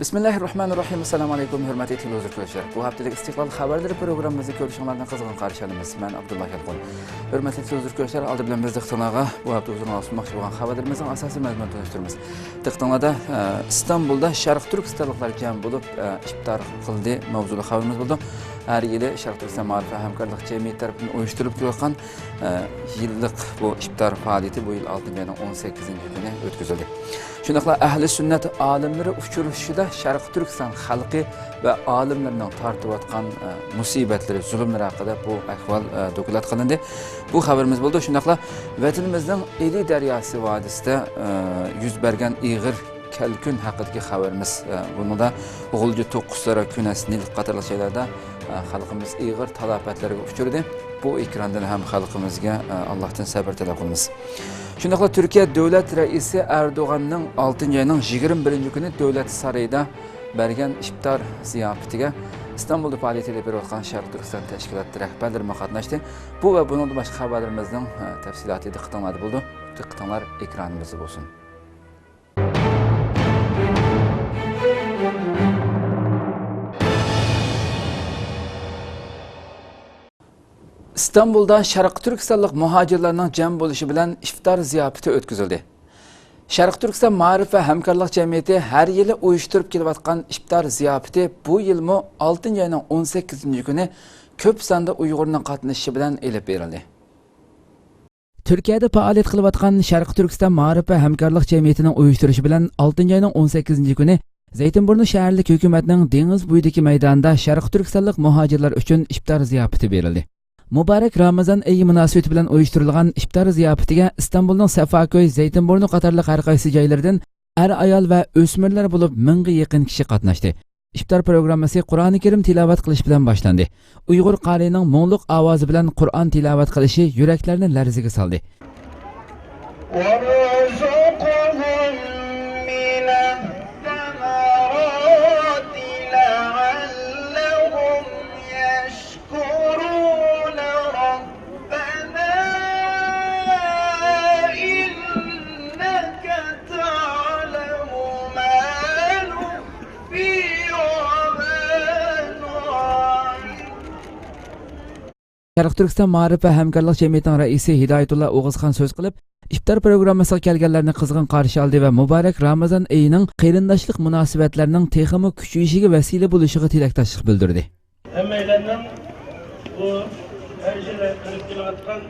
Bismillahirrahmanirrahim. Assalamu alaykum, hurmatli televizorchilar. Bu haftalik istiqlol xabarlari programmamizda ko'rishinglarni qizg'in qarshi olamiz. Men Abdulloh Yalqon. Hurmatli televizorchilar, oldi bilan biz diqqatingizga bu hafta uzun olmoqchi bo'lgan xabarlarimizning asosiy mazmunini tanishtiramiz. Diqqatingizda Istanbulda Sharq Turkistonliklar jam bo'lib iftor qildi mavzuli xabarimiz bo'ldi. Har yili Sharq Turkiston ma'rifat hamkorlik jamiyati tomonidan uyushtirilib kelayotgan yillik bu iftor faoliyati bu yil 6-oyning 18-kuni o'tkazildi. Shundaqla ahli sunnat olimlari uchrashuvida Sharq Turkiston xalqi va olimlarning tortayotgan musibatlari, zulmlar haqida bu ahvol dokulat qilindi. Bu xabarimiz bo'ldi. Shundaqla vatanimizning Eli daryosi vodisida yuz bergan ig'ir kalkun haqidagi xabarimiz. Bunda O'g'ilji 9 sara kunas Nil qatorli joylarda xalqimiz ig'ir talofatlarga uchradi. Bu ekrandan ham xalqimizga Allohdan sabr tilab qilamiz. Shundaqla Turkiya davlat raisi Erdo'g'anning 6-oyning 21-kuni davlat saroyida bergan iftor ziyofatiga İstanbulda faoliyat olib berayotgan Sharq Turkiston tashkiloti rahbarlari qatnashdi. Bu va bundan boshqa xabarlarimizning tafsiloti diqqatingizda bo'ldi. Diqqatinglar ekranimizda bo'lsin. İstanbulda Sharq Turkistonlik muhojirlarning jam bo'lishi bilan iftor ziyofati o'tkazildi. Sharq Turkiston ma'rifat va hamkorlik jamiyati har yili uyushtirib kelayotgan iftor ziyofati bu yilmi 6-oyning 18-kuni ko'p sonda Uyg'urning qatnashishi bilan elib berildi. Turkiyada faoliyat qilayotgan Sharq Turkiston ma'rifat va hamkorlik jamiyatining uyushtirishi bilan 6-oyning 18-kuni Zaytinburnu shaharlik hukumatning dengiz bo'yidagi maydonda Sharq Turkistonlik muhojirlar uchun iftor ziyofati berildi. Muborak Ramazon oyi munosabati bilan uyushtirilgan iftor ziyofatiga Istanbulning Safakoy, Zaytinburnu qatorli har qaysi joylardan ayol va o'smirlar bo'lib 1000 ga yaqin kishi qatnashdi. Iftor programmasi Qur'oni Karim tilovat qilish bilan boshlandi. Uyg'ur qarining mo'ngluq ovozi bilan Qur'on tilovat qilishi yuraklarni larzaga soldi. Sharq Turkiston ma'rifat va hamkorlik jamiyatining raisi Hidoyatullo O'g'izxon so'z qilib, iftor programmasiga kelganlarni qizg'in qarshi oldi va muborak Ramazon oyining qarindoshlik munosabatlarining texmi kuchayishiga vasila bo'lishiga tilakdoshlik bildirdi. Hammalarning bu hajira qilib kelayotgan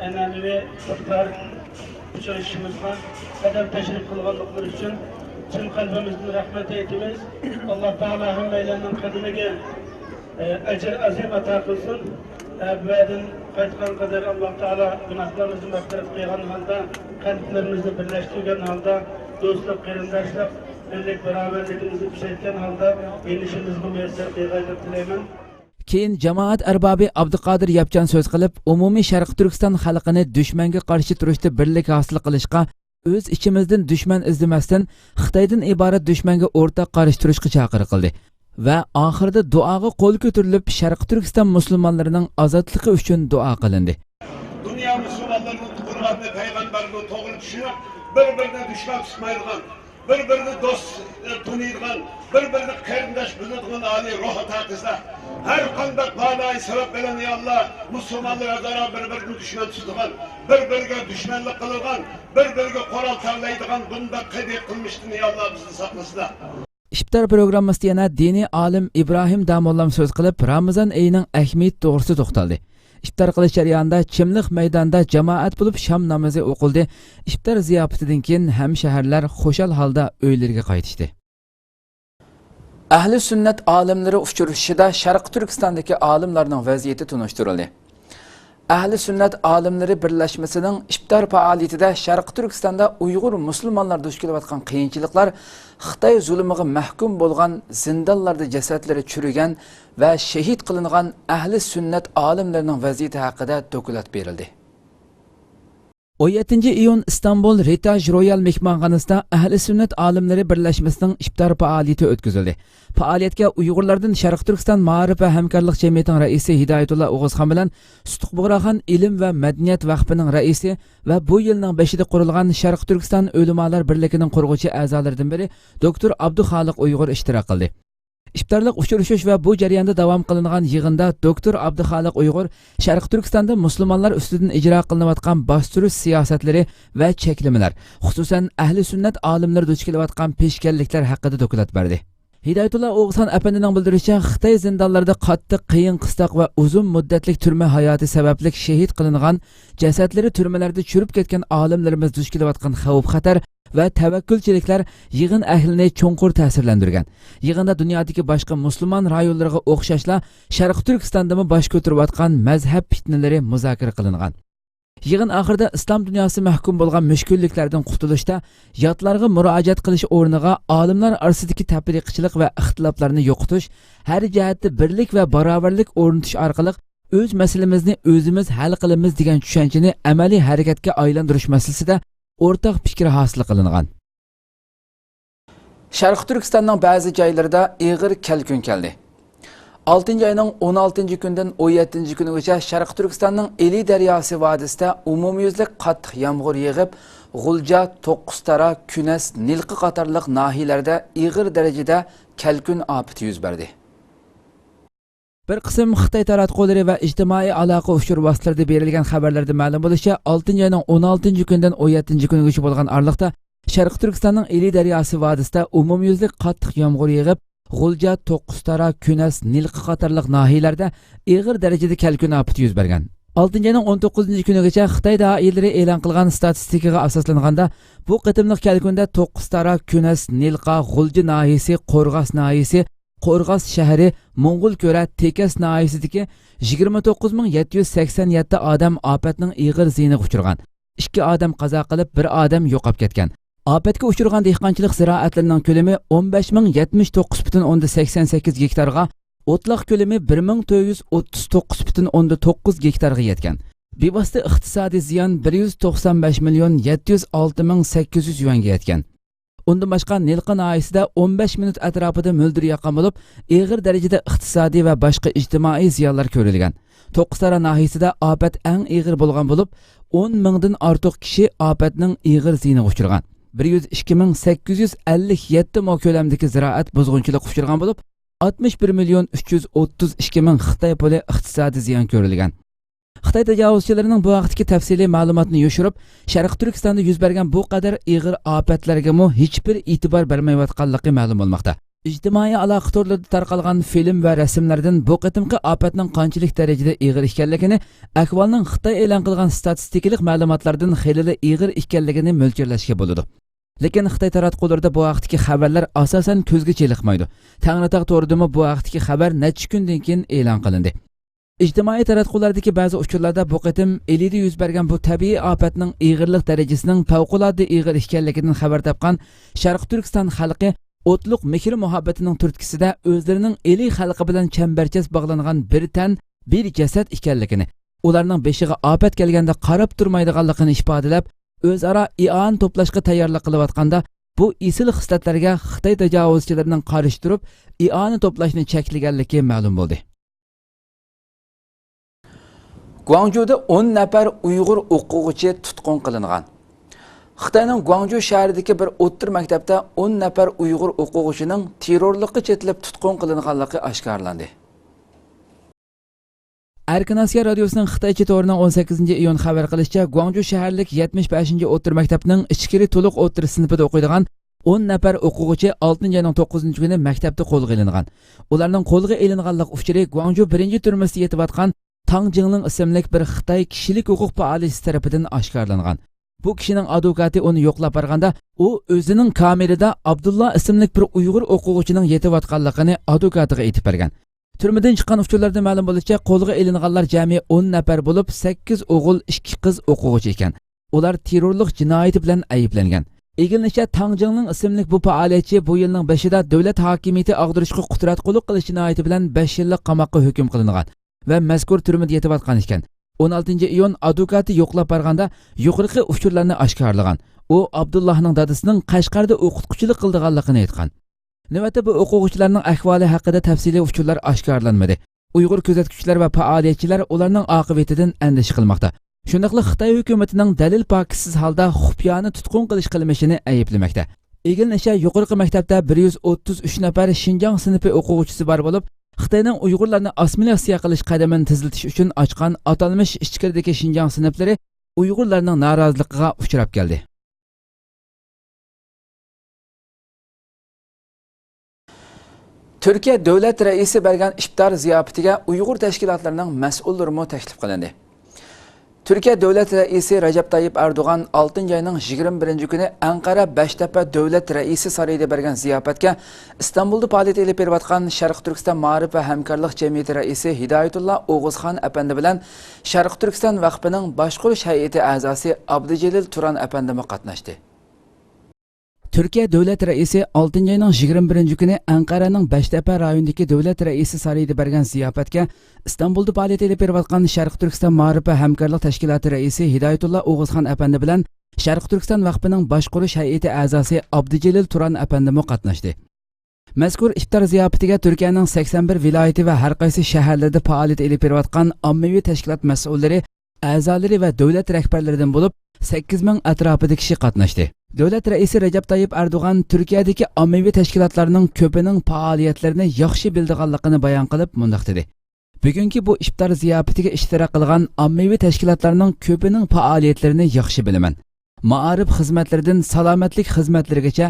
an'anaviy iftor uchrashishimizga qadam tashrif qilganliklari uchun chin qalbimizdan rahmat aytamiz. Alloh taolo hammalarning qadamiga ajr azim ato qilsin. Evvelden qaytgan kadar Allah Teala günahlarımızı mağfiret kıygan halda, kalplerimizi birleştirgen halda, dostluk, kırındaşlık, birlik, beraberliğimizi pişirken halda, inişimizde müyesser kıygan dilemen. Keyin jamoat arbobi Abduqodir Yapchan so'z qilib, umumiy Sharq Turkiston xalqini dushmanga qarshi turishda birlik hosil qilishga, o'z ichimizdan dushman izlamasdan Xitoydan iborat dushmanga o'rtaq qarshi turishga chaqiriq qildi. Va oxirida duoga qo'l ko'tarilib Sharq Turkiston musulmonlarining ozodligi uchun duo qilindi. Dünya musulmonlarining qur'onni payg'ambarning to'g'ri tushunib, bir-biriga dushman tutmaydigan, bir-birini do'st tunaydigan, bir-birini qarindosh biladigan oliy ruh taqizda har qanday baloy sabab bilan ey Alloh musulmonlar o'zaro bir-birini dushman tutadigan, bir-biriga dushmanlik qiladigan, bir-biriga qurol tanlaydigan bunday qilib qilmishdan ey Alloh bizni saqlasin. İftar programmasida yana diniy olim İbrahim Damollam so'z qilib, Ramazon oyining ahamiyati to'g'risida to'xtaldi. İftar qilish jarayonida Chimliq maydonida jamoat bo'lib sham namozi o'qildi. İftar ziyofatidan keyin ham shaharlar xo'shal holda uylariga qaytishdi. Ahli sunnat olimlari uchrashishida Sharq Turkistondagi olimlarning vaziyati tunishtirildi. Ahli sunnat olimlari birlashmasining iftor faoliyatida Sharq Turkistonda Uyg'ur musulmonlar duch kelayotgan qiyinchiliklar, Xitoy zulmiga mahkum bo'lgan zindonlarda jasadlari chirigan va shahid qilingan ahli sunnat olimlarining vaziyati haqida dokulat berildi. 17 iyun İstanbul Ritaj Royal mehmonxonasida Ahli Sunnat olimlari birlashmasining iftor faoliyati o'tkazildi. Faoliyatga Uyg'urlardan Sharq Turkiston Ma'rif va hamkorlik jamiyatining raisi Hidoyatullo O'g'izxon bilan Sutuqbuğraxon ilm va madaniyat vaqfining raisi va bu yilning 5ida qurilgan Sharq Turkiston ulamolar birligining qurg'uvchi a'zolaridan biri doktor Abduxoliq Uyg'ur ishtirok qildi. İftarlıq uçuruşuş ve bu jarayonda davom qilingan yig'inda doktor Abduxoliq Uyg'ur Sharq Turkistonda musulmonlar ustidan ijro qilinayotgan bostirish siyosatlari va cheklamalar, xususan ahli sunnat olimlari duch kelayotgan peshkanliklar haqida dokulat berdi. Hidoyatullo O'g'izxon apandining bildirishicha, Xitoy zindonlarida qattiq, qiyin, qistoq va uzun muddatlik turma hayoti sababli shahid qilingan jasadlari turmalarda churib ketgan olimlarimiz duch kelayotgan xavf-xatar va tavakkulchiliklar yig'in ahlini cho'nqur ta'sirlantirgan. Yig'inda dunyodagi boshqa musulmon rayonlariga o'xshashla Sharq Turkistondami bosh ko'tarayotgan mazhab fitnalari muzokara qilingan. Yig'in oxirida islom dunyosi mahkum bo'lgan mushkulliklardan qutulishda yotlarga murojaat qilish o'rniga olimlar orasidagi tafriqchilik va ixtiloflarni yo'qotish, har jihatda birlik va barobarlik o'rnatish orqali o'z masalamizni o'zimiz hal qilamiz degan tushunchani amaliy harakatga aylantirish masalasida o'rtaq fikr hosil qilingan. Sharq Turkistonning ba'zi joylarida ig'ir kelkun keldi. 6 ayning 16 kundan 17 kunigacha Sharq Turkistonning Eli daryosi vodisida umumyuzlik qattiq yomg'ir yig'ib, G'ulja, To'qqiztara, Kunas, Nilqi qatorliq nahiyalarda ig'ir darajada kelkun ofati yuz berdi. Bir qism Xitoy taratqullari va ijtimoiy aloqa ushur vositalarida berilgan xabarlarda ma'lum bo'lishicha, 6 ayning 16 kundan 17 kunigacha bo'lgan oralikda Sharq Turkistonning Eli daryosi vodisida umumyuzlik qattiq yomg'ir yig'ib, G'ulja, To'qqiztara, Kunas, Nilqi qatorliq nahiyalarda ig'ir darajada kelkun ofati yuz bergan. 6 ayning 19 kunigacha Xitoy doiralari e'lon qilgan statistikaga asoslanganda, bu qitimliq kelkunda To'qqiztara, Kunas, Nilqa, G'ulja nahiyasi, Qo'rg'as nahiyasi, Qo'rg'as shahri, Mo'ng'ulko'ra, Tekas nahiyasidagi 29787 odam ofatning ig'ir ziyniga uchragan. 2 odam qazo qilib, 1 odam yo'qolib ketgan. Ofatga uchragan dehqonchilik ziroatlarining ko'lami 15079,88 gektarga, o'tliq ko'lami 1439,9 gektarga yetgan. Bevosita iqtisodiy ziyon 195,706,800 yuanga yetgan. Undan boshqa Nilqa nahiyasida 15 minut atrofida mo'ldir yoqqan bo'lib, ig'ir darajada iqtisodiy va boshqa ijtimoiy ziyonlar ko'rilgan. To'qqiztara nahiyasida ofat eng ig'ir bo'lgan bo'lib, 10 mingdan ortiq kishi ofatning ig'ir ziyniga uchragan. 102,857 mo ko'lamdagi ziroat buzg'unchilik uchragan bo'lib, 61,332,000 Xitoy puli iqtisodiy ziyon ko'rilgan. Xitoy tajovuzchilarining bu vaqtdagi tafsiliy ma'lumotni yoshirib, Sharq Turkistonda yuz bergan bu qadar ig'ir ofatlarga hech bir e'tibor bermayotganligi ma'lum bo'lmoqda. Ijtimoiy aloqa torlarida tarqalgan film va rasmlardan bu qitimqi ofatning qanchalik darajada ig'ir ekanligini, ahvolning Xitoy e'lon qilgan statistikalik ma'lumotlardan xeyli ig'ir ekanligini mo'ljarlashga bo'ladi. Lekin Xitoy taratqularida bu vaqtdagi xabarlar asosan ko'zga cheliqmaydi. Tangritog' to'ridimi bu vaqtdagi xabar necha kundan keyin e'lon qilindi. İctimai taratqulardagi ba'zi uchurlarda bu qitim Elida yuz bergan bu tabiiy ofatning ig'irlik darajasining favqulodda ig'ir ekanligidan xabar topgan Sharq Turkiston xalqi o'tliq mehr muhabbatining turtkisida o'zlarining Eli xalqi bilan chambarchas bog'langan bir tan, bir jasad ekanligini, ularning beshiga ofat kelganda qarab turmaydiganligini ifodalab, o'zaro ion to'plashga tayyorlik qilayotganda bu isil xislatlarga Xitoy tajovuzchilarining qarshi turib, ionni to'plashni cheklaganligi ma'lum bo'ldi. Guangzhouda 10 nafar Uyg'ur o'quvchi tutqun qilingan. Xitoyning Guangzhou shahridagi bir o'rta maktabda 10 nafar Uyg'ur o'quvchining terrorlikqa chetilib tutqun qilinganligi oshkorlandi. Erkin Asiya radiosining Xitoycha to'rining 18-iyun xabar qilishicha, Guangzhou shaharlik 75-o'rta maktabning ichkiri to'liq o'rta sinfida o'qiydigan 10 nafar o'quvchi 6-ayning 9-kuni maktabda qo'lga olingan. Ularning qo'lga olinganlik uchuri Guangzhou 1-turmasida yetayotgan Tang Jingling ismli bir Xitoy kishilik huquq faoliyati tarafidan oshkorlangan. Bu kishining advokati uni yo'qlab borganda, u o'zining kamerada Abdullah ismli bir Uyg'ur o'quvchining yetayotganligini advokatiga aytib bergan. Turmadan chiqqan uchurlarda ma'lum bo'lishicha, qo'lga olinganlar jami 10 nafar bo'lib, 8 o'g'il, 2 qiz o'quvchi ekan. Ular terrorlik jinoyati bilan ayblangan. Egilishicha, Tang Jingling ismli bu faoliyatchi bu yilning 5-ida davlat hokimiyati ag'dirishga qudrat qo'lib qilish jinoyati bilan 5 yillik qamoqqa hukm qilingan va mazkur turmada yetayotgan ekan. 16-iyun advokati yo'qlab borganda yuqorqi uchurlarni oshkorlagan. U Abdullahning dadasining Qashqarda o'qituvchilik qilganligini aytgan. Navbatda bu o'quvchilarning ahvoli haqida tafsiliy uchurlar oshkorlanmadi. Uyg'ur kuzatuvchilar va faoliyatchilar ularning oqibatidan andisha qilmoqda. Shundaqli Xitoy hukumatining dalil pokisiz holda xufiyani tutqun qilish qilmishini ayiblamoqda. Egilnisha yuqorqi maktabda 133 nafar Xinjiang sinfi o'quvchisi bor bo'lib, Xitoyning Uyg'urlarni assimilyatsiya qilish qadamini tezlatish uchun ochgan atalmish ichkiridagi Xinjiang sinflari Uyg'urlarning noroziligiga uchrab keldi. Türkiye davlat raisi bergan iftar ziyofatiga Uyg'ur tashkilotlarining mas'ullari taklif qilindi. Türkiye davlat raisi Recep Tayyip Erdoğan 6 ayning 21 kuni Ankara Beştepe davlat raisi sarayida bergan ziyofatga İstanbulda faoliyat olib berayotgan Sharq Turkiston Ma'rif va hamkorlik jamiyati raisi Hidoyatullo O'g'izxon apandi bilan Sharq Turkiston vaqfining boshqarish hay'ati a'zosi Abdujalil Turan apandimi qatnashdi. Türkiye davlat raisi 6 ayning 21 kuni Ankara'ning Beştepe rayonidagi davlat raisi sarayida bergan ziyofatga İstanbulda faoliyat olib berayotgan Sharq Turkiston Ma'rif va hamkorlik tashkiloti raisi Hidoyatullo O'g'izxon apandi bilan Sharq Turkiston vaqfining boshqarish hay'ati a'zosi Abdujalil Turan apandimi qatnashdi. Mazkur iftar ziyofatiga Turkiyaning 81 viloyati va har qaysi shaharlarda faoliyat olib berayotgan ommaviy tashkilot mas'ullari, a'zolari va davlat rahbarlaridan bo'lib 8000 atrofida kishi qatnashdi. Davlat raisi Recep Tayyip Erdoğan Türkiye'deki ommaviy tashkilotlarning ko'pining faoliyatlarini yaxshi bildiganligini bayon qilib mundaq dedi. Bugungi bu iftar ziyofatiga ishtirok qilgan ommaviy tashkilotlarning ko'pining faoliyatlarini yaxshi bilaman. Ma'arif xizmatlaridan salomatlik xizmatlarigacha,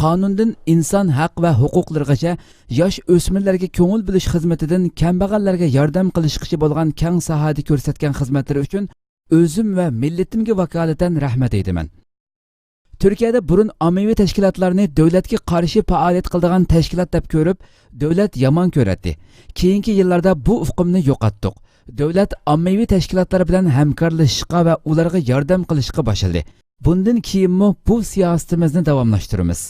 qonundan inson haq va huquqlarigacha, yosh o'smirlarga ko'ngil bilish xizmatidan kambag'allarga yordam qilishgacha bo'lgan keng sohada ko'rsatgan xizmatlari uchun o'zim va millatimga vakolatan rahmat aytaman. Türkiye'de burun ommaviy tashkilotlarni davlatga qarshi faoliyat qiladigan tashkilot deb ko'rib, davlat yomon ko'radi. Keyingi yillarda bu ufqimni yo'qotdik. Davlat ommaviy tashkilotlar bilan hamkorlashishga va ularga yordam qilishga boshladi. Bundan keyinmi bu siyosatimizni davomlashtiramiz.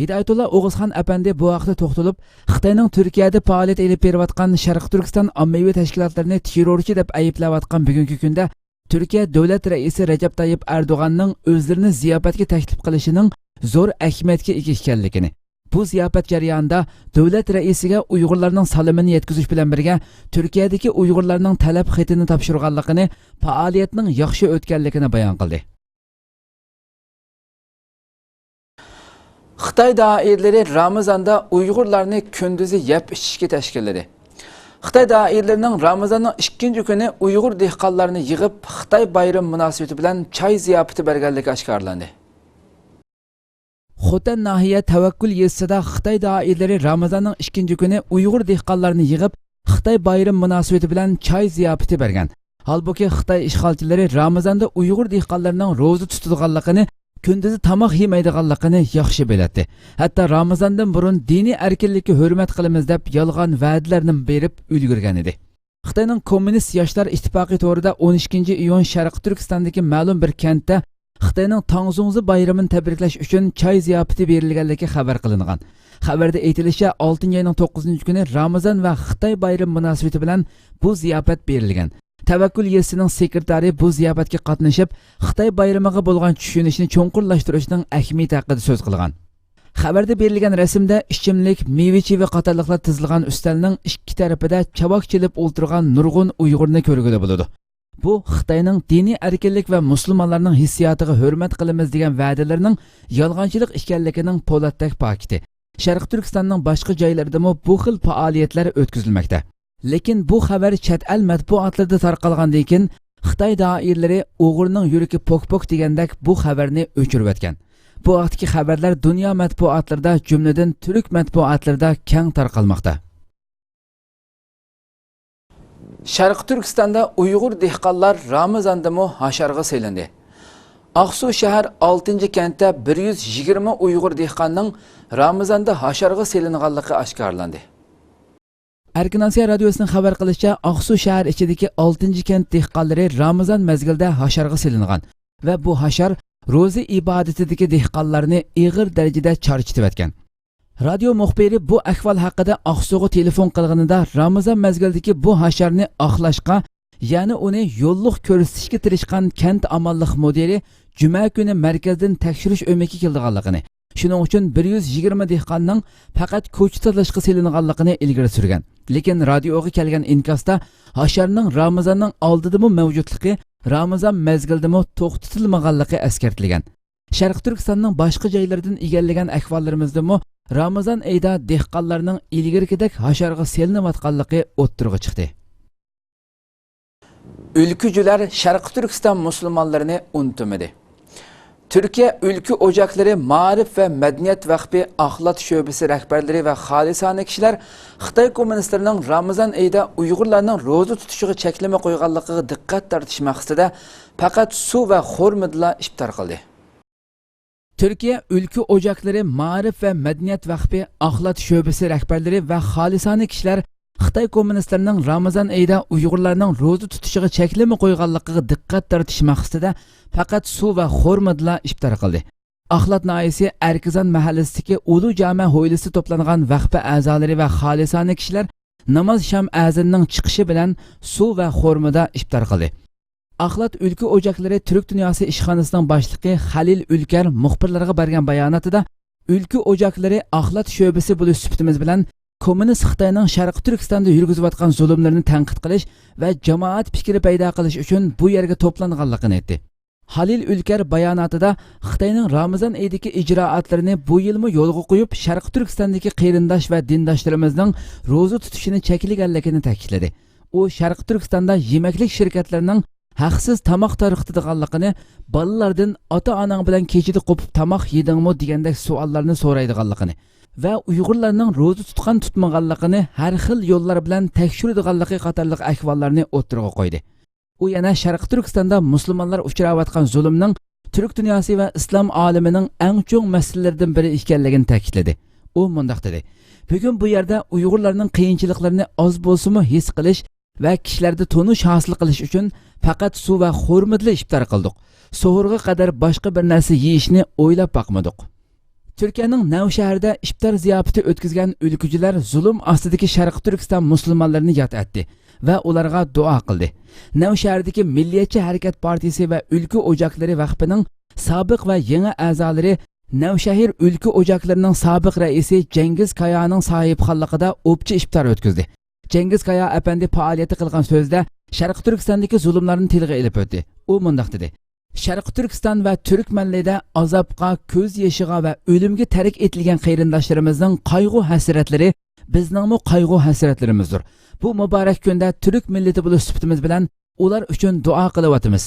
Hidoyatullo O'g'izxon apandi bu vaqtda to'xtalib, Xitoyning Turkiyada faoliyat olib berayotgan Sharq Turkiston ommaviy tashkilotlarini terrorchi deb ayblayotgan bugungi kunda Türkiye davlat raisi Recep Tayyip Erdoğan'ning o'zlarini ziyofatga taklif qilishining zo'r ahamiyatga ega ekanligini, bu ziyofat jarayonida davlat raisiga Uyg'urlarning salomini yetkazish bilan birga Turkiyadagi Uyg'urlarning talab xatini topshirganligini, faoliyatning yaxshi o'tganligini bayon qildi. Xitoy doiralari Ramazonda Uyg'urlarni kunduzi yeb ichishga tashkilladi. Xitoy doiralarining Ramazonning 2 kuni Uyg'ur dehqonlarini yig'ib, Xitoy bayram munosabati bilan choy ziyofati berganligi oshkorlandi. Xotan nahiya Tavakkul yezisida Xitoy doiralari Ramazonning 2 kuni Uyg'ur dehqonlarini yig'ib, Xitoy bayram munosabati bilan choy ziyofati bergan. Halbuki Xitoy ishg'olchilari Ramazonda Uyg'ur dehqonlarining ro'za tutilganligini, kunduzi tomoq yemaydiganligini yaxshi biladi. Hatto Ramazondan burun diniy erkinlikka hurmat qilamiz deb yolg'on va'dalarni berib ulgurgan edi. Xitoyning Kommunist yoshlar ittifoqi to'g'rida 12-iyun Sharq Turkistondagi ma'lum bir kentda Xitoyning Tangzungzi bayramini tabriklash uchun choy ziyofati berilganligi xabar qilingan. Xabarda aytilishicha 6-oyning 9-kuni Ramazon va Xitoy bayram munosabati bilan bu ziyofat berilgan. Tavakkul yezisining sekretari bu ziyofatga qatnashib, Xitoy bayramiga bo'lgan tushunishni cho'nqurlashtirishning ahamiyati haqida so'z qilgan. Xabarda berilgan rasmda ichimlik, meva-cheva qatorliqlar tizilgan ustalning ikki tarafida chavoq chelib o'ltirgan nurg'un Uyg'urni ko'rgili bo'ladi. Bu Xitoyning diniy erkinlik va musulmonlarning hissiyotiga hurmat qilamiz degan va'dalarining yolg'onchilik ekanligining po'latdak pakiti. Sharq Turkistonning boshqa joylarida bu xil faoliyatlar o'tkazilmoqda. Lekin bu xabar chet el matbuotlarida tarqalgandan keyin Xitoy doiralari Uyg'urning yuragi pok-pok degandek bu xabarni o'chirib o'tgan. Bu vaqtdagi xabarlar dunyo matbuotlarida, jumladan turk matbuotlarida keng tarqalmoqda. Sharq Turkistonda Uyg'ur dehqonlar Ramazondami hasharga selindi. Aqsu shahar 6-kentda 120 Uyg'ur dehqonning Ramazonda hasharga selinganligi oshkorlandi. Erkinasiya radiosining xabar qilishicha, Aqsu shahar ichidagi 6-kent dehqonlari Ramazon mezgilida hasharga selingan va bu hashar ro'za ibodatidagi dehqonlarni ig'ir darajada charchitib o'tgan. Radio muxbiri bu ahvol haqida Aqsuga telefon qilganida Ramazon mezgilidagi bu hasharni oqlashga ya'ni uni yo'lliq ko'rsatishga tirishgan kent amalliq modeli juma kuni markazdan tekshirish o'miki keldiganligini, shuning uchun 120 dehqonning faqat ko'cha tozalashga selinganligini ilgari surgan. Lekin radioga kelgan inkasda hasharning Ramazonning oldidami mavjudligi, Ramazon mezgildimi to'xtatilmaganligi eskartilgan. Sharq Turkistonning boshqa joylaridan egallagan ahvollariimizdami Ramazon oyida dehqonlarning ilgarigidek hasharga selinayotganligi o'ttirg'i chiqdi. Ülkücüler Şarkı Türkistan Müslümanlarını unutmadı. Türkiye Ülkü Ocakları Marif ve Medeniyet Vakfı Ahlat Şöbesi rehberleri ve halisane kişiler Xitay komünistlerinin Ramazan ayında Uygurlarının rozu tutuşuğu çekleme koyganlığı dikkat tartış maqsadida fakat su ve xormidla iftar kıldı. Türkiye Ülkü Ocakları Marif ve Medeniyet Vakfı Ahlat Şöbesi rehberleri ve halisane kişiler Xitay komünistlerinin Ramazan ayında Uygurlarının rozu tutuşuğu çekleme koyganlığı dikkat tartış maqsadida fakat su ve xormidla iftar kıldı. Ahlat naisi Erkizan mahallesidagi Ulu Cami hovlisi toplangan vaqfa a'zolari ve halisane kişiler namaz sham azinining chiqishi bilan su ve xormida iftar kıldı. Ahlat Ülkü Ocakları Türk Dünyası İşxanasının başlığı Halil Ülker muxbirlarga bergan bayonotida Ülkü Ocakları Ahlat şöbesi bo'lish sifatimiz bilan Komünist Xitoyning Sharq Turkistonda yurgizayotgan zulmlarni tanqid qilish va jamoat fikri paydo qilish uchun bu yerga to'planganligini aytdi. Halil Ülker bayonotida Xitoyning Ramazon oyidagi ijroatlarini bu yilmi yo'lga qo'yib, Sharq Turkistondagi qarindosh va dindoshlarimizning ro'za tutishini cheklaganligini ta'kidladi. U Sharq Turkistonda yemaklik shirkatlarining haqsiz tomoq tarqatadiganligini, bolalardan ota-onang bilan kechida qo'pib tomoq yedingmi degandek savollarni so'raydiganligini va Uyg'urlarning ro'za tutgan tutmaganligini har xil yo'llar bilan tekshiradiganligi qatorliq ahvollarni o'ttirg'a qo'ydi. U yana Sharq Turkistonda musulmonlar uchrayotgan zulmning Türk dunyosi va islom olamining eng cho'ng masalalaridan biri ekanligini ta'kidladi. U mundaq dedi: "Bugun bu yerda Uyg'urlarning qiyinchiliklarini oz bo'lsa-mu his qilish va kishilarda tonish hosil qilish uchun faqat suv va xurmidli iftar qildik. So'hurga qadar boshqa bir narsa yeyishni o'ylab boqmadik." Türkiye'nin Nevşehir'de iftar ziyafati o'tkazgan ülkücüler zulm ostidagi Sharq Turkiston musulmonlarini yod etdi ve ularga dua qildi. Nevşehir'deki Milliyetçi Hareket Partisi ve Ülkü Ocakları Vakfı'nın sabiq ve yeni a'zolari Nevşehir Ülkü Ocakları'nın sabiq reisi Cengiz Kaya'nın sahipxonligida o'pchi iftar o'tkazdi. Cengiz Kaya efendi faoliyati qilgan so'zda Sharq Turkistondagi zulmlarni tilga ilib o'tdi. U mundaq dedi: Sharq Turkiston va Turkmanlida azobga, ko'z yoshiga va o'limga tarik etilgan qarindoshlarimizning qayg'u hasratlari bizningmi qayg'u hasratlarimizdir. Bu muborak kunda Türk millati bo'lish sifatimiz bilan ular uchun duo qilyapmiz.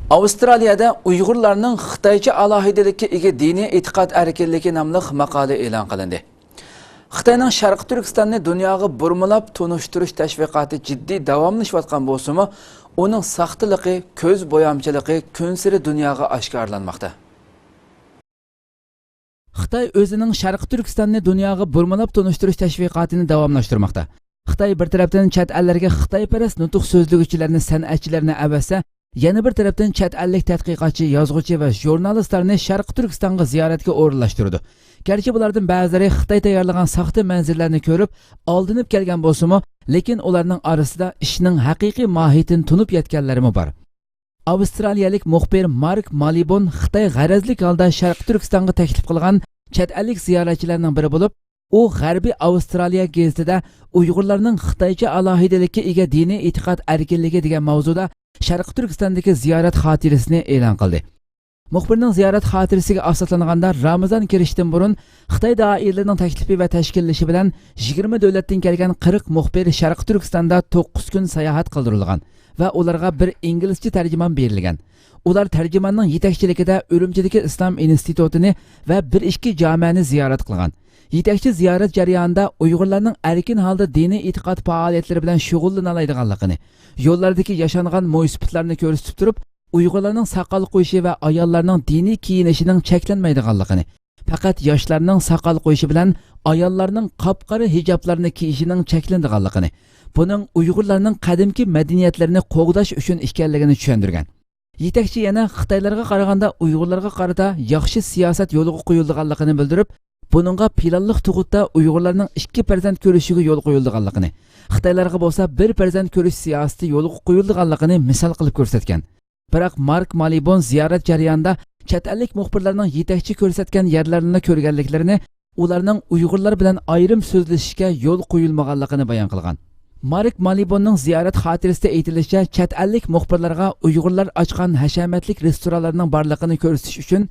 Avustraliyada Uyg'urlarning Xitoycha alohidalikka ega diniy e'tiqod erkinligi nomli maqola e'lon qilindi. Xitoyning Sharq Turkistonni dunyoga burmilab tonishtirish tashviqoti jiddiy davomlashayotgan bo'lsa-mu, uning saxtaligi, ko'z bo'yamchiligi kun sari dunyoga oshkorlanmoqda. Xitoy o'zining Sharq Turkistonni dunyoga burmilab tonishtirish tashviqotini davomlashtirmoqda. Xitoy bir tarafdan chet ellarga Xitoyparast nutq so'zlaguvchilarni, san'atchilarni avasa, yana bir tarafdan chet ellik tadqiqotchi, yozuvchi va jurnalistlarni Sharq Turkistonga ziyoratga o'rinlashtirdi. Gerçi bulardan ba'zilari Xitoy tayyorlagan saxta manzillarni ko'rib, oldinib kelgan bo'lsa-mu, lekin ularning orasida ishning haqiqiy mohiyatini tunib yetganlarimi bor. Avstraliyalik muxbir Mark Malibon Xitoy g'arazlik holda Sharq Turkistonga taklif qilgan chet ellik ziyoratchilarning biri bo'lib, u G'arbiy Avstraliya gazetida Uyg'urlarning Xitoycha alohidalikka ega diniy e'tiqod erkinligi degan mavzuda Sharq Turkistondagi ziyorat xotirasini e'lon qildi. Muxbirning ziyorat xotirasiga asoslanganda Ramazon kirishdan burun Xitoy doiralarining taklifi va tashkillashi bilan 20 davlatdan kelgan 40 muxbir Sharq Turkistonda 9 kun sayohat qildirilgan va ularga bir inglizcha tarjimon berilgan. Ular tarjimonning yetakchiligida Urumchidagi Islom institutini va bir ikki jamiani ziyorat qilgan. Yetakchi ziyorat jarayonida Uyg'urlarning erkin holda diniy e'tiqod faoliyatlari bilan shug'ullana oladiganligini, yo'llardagi yashangan mo'ysifatlarni ko'rsatib turib, Uyg'urlarning soqol qo'yishi va ayollarning diniy kiyinishining cheklanmaydiganligini, faqat yoshlarning soqol qo'yishi bilan ayollarning qop-qora hijoblarni kiyishining cheklanadiganligini, buning Uyg'urlarning qadimki madaniyatlarini qo'g'dash uchun ekanligini tushuntirgan. Yetakchi yana Xitoylarga qaraganda Uyg'urlarga qarata yaxshi siyosat yo'liga qo'yilganligini bildirib, Bununğa planlıq tug'utda Uyg'urlarning 2% ko'rishiga yo'l qo'yilganligini, Xitoylarga bo'lsa 1% ko'rish siyosati yo'l qo'yilganligini misol qilib ko'rsatgan. Biroq Mark Malibon ziyorat jarayonida chet ellik muxbirlarning yetakchi ko'rsatgan yerlarini ko'rganliklarini, ularning Uyg'urlar bilan ayrim so'zlashishga yo'l qo'yilmaganligini bayon qilgan. Mark Malibonning ziyorat xotirasida aytilishicha, chet ellik muxbirlarga Uyg'urlar ochgan hashamatlik restoranlarning borligini ko'rsatish uchun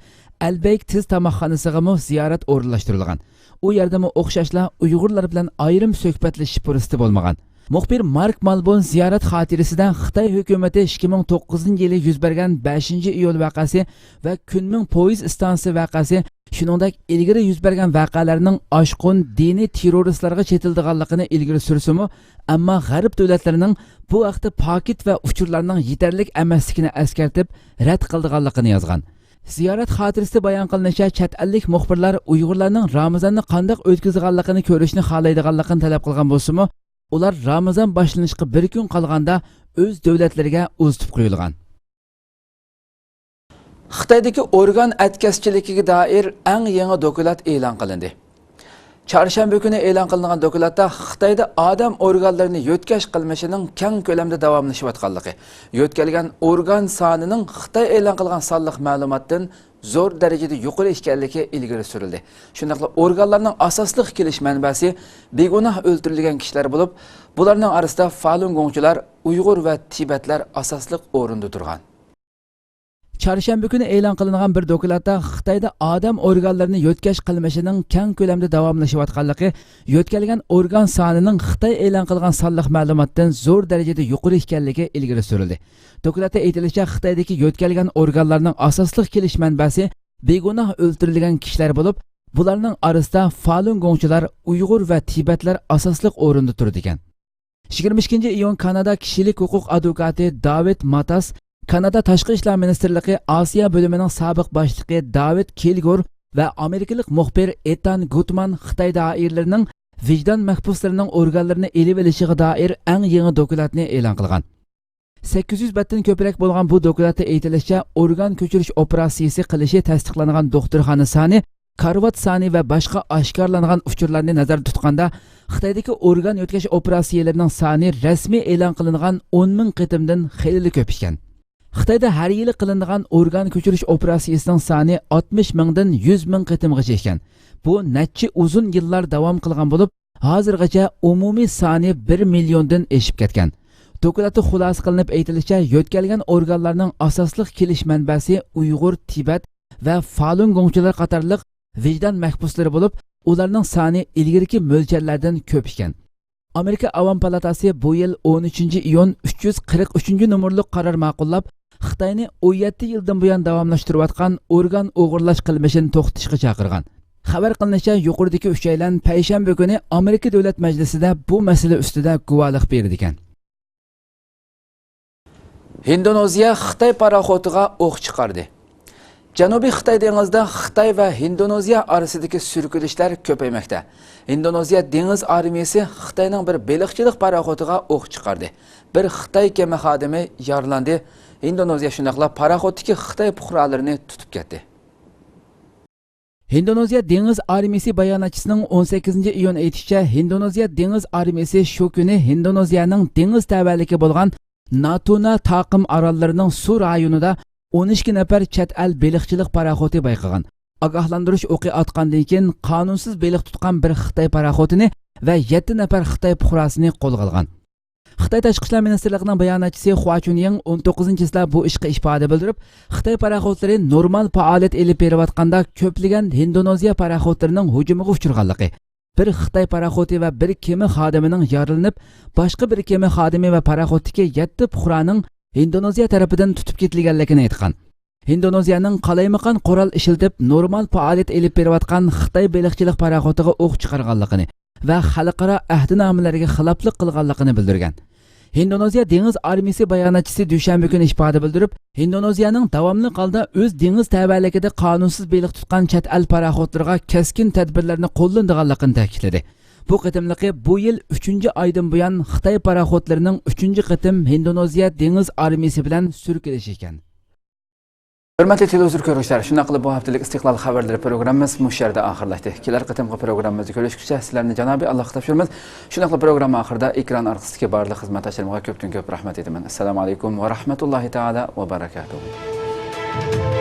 Albeyk tiz tomoqxonasiga ziyorat o'rinlashtirilgan. U yerdami o'xshashla Uyg'urlar bilan ayrim suhbatlashish fursati bo'lmagan. Muxbir Mark Malibon ziyorat xotirasida Xitoy hukumati 2009-yili yuz bergan 5-iyul voqeasi va Kunming poyezd stansiyasi voqeasi, shuningdek ilgari yuz bergan voqealarning oshqun diniy terroristlarga chetildiganligini ilgari sursimi, ammo g'arb davlatlarining bu vaqtda paket va uchurlarning yetarlik emasligini eskartib rad qildiganligini yozgan. Ziyorat xotirasida bayon qilinishicha, chet ellik muxbirlar Uyg'urlarning Ramazonni qanday o'tkazganligini ko'rishni xohlaydiganligini talab qilgan bo'lsa-mu, ular Ramazon boshlanishiga bir kun qolganda o'z davlatlariga uzatib qo'yilgan. Xitoydagi organ atkazchiligiga doir eng yangi dokument e'lon qilindi. Çarşamba günü e'lon qilingan dokumentda Xitoyda odam organlarini yo'tkash qilmishining keng ko'lamda davomlashayotganligi, yo'tkalgan organ sonining Xitoy e'lon qilgan sonliq ma'lumotdan zo'r darajada yuqori ekanligi ilgari surildi. Shundaqla organlarning asosli kelish manbasi begunoh o'ldirilgan kishilar bo'lib, bularning orasida Falun Gongchilar, Uyg'ur va Tibetlar asosli o'rinda turgan. Çarşamba günü e'lon qilingan bir dokumentda Xitoyda odam organlarini yo'tkash qilmishining keng ko'lamda davomlashayotganligi, yo'tkalgan organ sonining Xitoy e'lon qilgan sonliq ma'lumotdan zo'r darajada yuqori ekanligi ilgari surildi. Dokumentda aytilishicha, Xitoydagi yo'tkalgan organlarning asosli kelish manbasi begunoh o'ldirilgan kishilar bo'lib, bularning orasida Falun Gongchilar, Uyg'ur va Tibetlar asosli o'rinda turdi ekan. 22-iyun Kanada kishilik huquq advokati David Matas, Kanada Tashqi ishlar ministrligi Osiyo bo'limining sobiq boshlig'i David Kilgore va amerikalik muxbir Ethan Gutman Xitoy doiralarining vijdon mahbuslarining organlarini elib olishiga doir eng yangi dokumentni e'lon qilgan. 800 betdan ko'proq bo'lgan bu dokumentda aytilishicha, organ ko'chirish operatsiyasi qilishi tasdiqlangan doktorxona soni, karvat soni va boshqa oshkorlangan uchurlarni nazarda tutganda, Xitoydagi organ yo'tkash operatsiyalarining soni rasmiy e'lon qilingan 10 ming qitimdan xeyli ko'p ekan. Xitoyda har yili qilinadigan organ ko'chirish operatsiyasining soni 60 mingdan 100 ming qitimgacha ekan. Bu necha uzun yillar davom qilgan bo'lib, hozirgacha umumiy soni 1 milliondan oshib ketgan. Dokumentda xulosa qilinib aytilishicha, yo'tkalgan organlarning asosli kelish manbasi Uyg'ur, Tibet va Falun Gongchilar qatorliq vijdon mahbuslari bo'lib, ularning soni ilgirki mo'ljallardan ko'p ekan. Amerika Avam palatasi bu yil 13-iyun 343 nomerli qaror ma'qullab, Xitoyni 17 yildan buyon davomlashtirayotgan organ o'g'irlash qilmishini to'xtatishga chaqirgan. Xabar qilinishicha, yuqoridagi uchaylan payshanba kuni Amerika Davlat Majlisida bu masala ustida guvohlik berdi ekan. Indoneziya Xitoy paraxotiga o'q chiqardi. Janubiy Xitoy dengizida Xitoy va Indoneziya orasidagi surkilishlar ko'paymoqda. Indoneziya dengiz armiyasi Xitoyning bir baliqchilik paraxotiga o'q chiqardi. Bir Xitoy kema xodimi yaralandi. Indoneziya shunaqla paraxotdagi Xitoy fuqarolarini tutib ketdi. Indoneziya dengiz armiyasi bayonotchisining 18-iyun aytishicha, Indoneziya dengiz armiyasi shu kuni Indoneziyaning dengiz tavalligi bo'lgan Natuna taqim orollarining suv rayonida 12 nafar chet el baliqchilik paraxoti bayqagan. Ogohlantirish o'qi atgandan keyin qonunsiz baliq tutgan bir Xitoy paraxotini va 7 nafar Xitoy fuqarosini qo'lga olgan. Xitoy Tashqi ishlar ministrligining bayonotchisi Hua Chunying 19-yilda bu ishga ifoda bildirib, Xitoy paraxotlari normal faoliyat elib berayotganda ko'plagan Indoneziya paraxotlarining hujumiga uchraganligi, bir Xitoy paraxoti va bir kema xodimining yaralanib, boshqa bir kema xodimi va paraxotdagi 7 fuqaroning Indoneziya tarafidan tutib ketilganligini aytgan. Indoneziyaning qalaymaqon qurol ishiltib normal faoliyat elib berayotgan Xitoy baliqchilik paraxotiga o'q chiqarganligini va xalqaro ahdnomalarga xiloflik qilganligini bildirgan. Indoneziya dengiz armiyasi bayonotchisi dushanba kuni ifoda bildirib, Indoneziyaning davomli holda o'z dengiz tavalligida qonunsiz baliq tutgan chet el paraxotlariga keskin tadbirlarni qo'llanganligini ta'kidladi. Bu qitimliqi bu yil 3-oydan buyon Xitoy paraxotlarining 3-qitim Indoneziya dengiz armiyasi bilan surkilishi ekan. Hörmətli televizor görüşlər, şuna qılıb bu haftalik İstiqlal xəbərləri proqramımız müşərdə axırlaşdı. Kiler qıtımqı proqramımızı görüşkücə sizlərini Cənab-ı Allah xitapşırmız. Şuna qılıb proqramı axırda ekran arxısındakı barlıq xizmətdaşlarıma köpdən köp rəhmət edimən. Assalamu aleykum və rahmetullahi teala və barakatuhu.